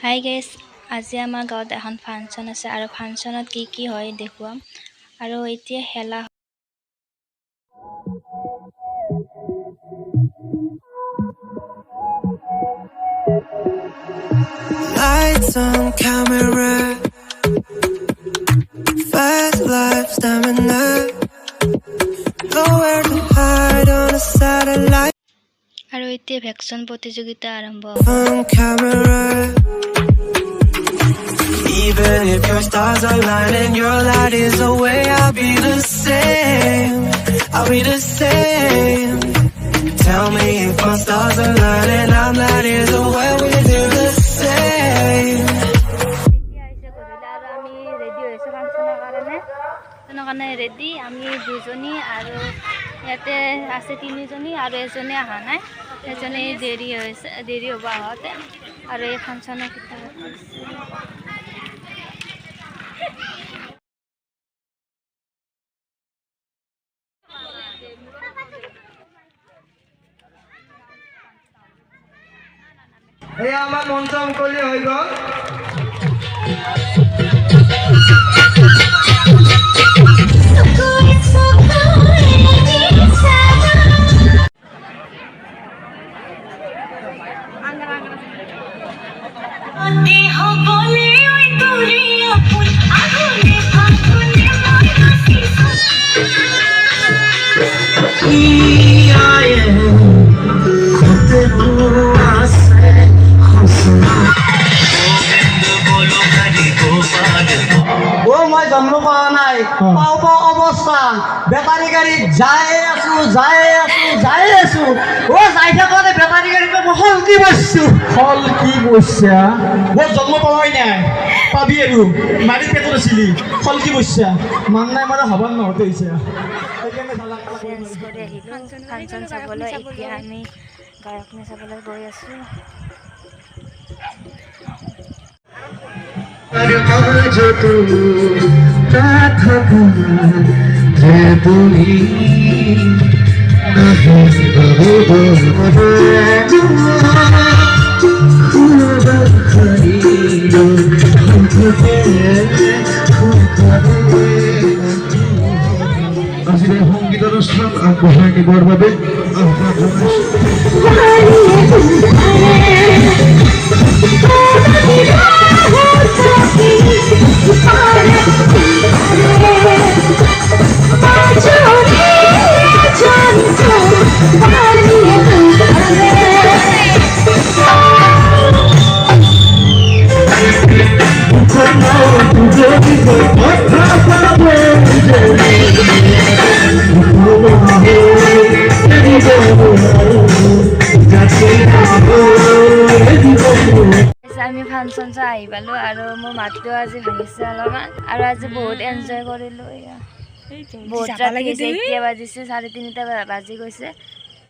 Hi guys, আজি আমাৰ গাঁৱত এখন ফাংচন আছে আৰু ফাংচনত কি হয় দেখুৱাম আৰু এতিয়া হেলা Lights on camera, fast life stamina, nowhere to hide on a satellite. আৰু এতিয়া ভেকচন প্ৰতিযোগিতা আৰম্ভ On camera, even if your stars align and your light is away, I'll be the same. I'll be the same. Tell me if my stars align and I'm light is away, we'll do the same. Ready আমি দুজনী আৰু ইয়াতে আছে তিনিজনী আৰু এজনী অহা নাই এজনী দেৰি হ'ব আহোঁতে আৰু এই ফাংচনৰ এই আমার মঞ্চ অঙ্কলি হয়ে গেল জন্ম পাওয়া নাই পাওয়া অবস্থা বেটারি গাড়ি যাই আছো ও যাই থাকতে বেটারি গাড়িতে ফল কি বসছো ও জন্ম পাওয়াই নাই পাবি আৰু মারি পেটত আছিলি ফল কি বসছা মান নাই মানে হবার নহতে হইছে ফাংচন চাবলৈ এতিয়া আমি গায়কনে চাবলৈ গৈ আছো আজিৰ সংগীত অনুষ্ঠান আগবঢ়াই নিবৰ বাবে আমি ফাংচন চাই আহি পালো আৰু মোৰ মাতটো আজি ভাঙিছে অলপমান আৰু আজি বহুত এনজয় কৰিলো বহুত ৰাতি হৈছে এতিয়া বাজিছে 3:30 বাজি গৈছে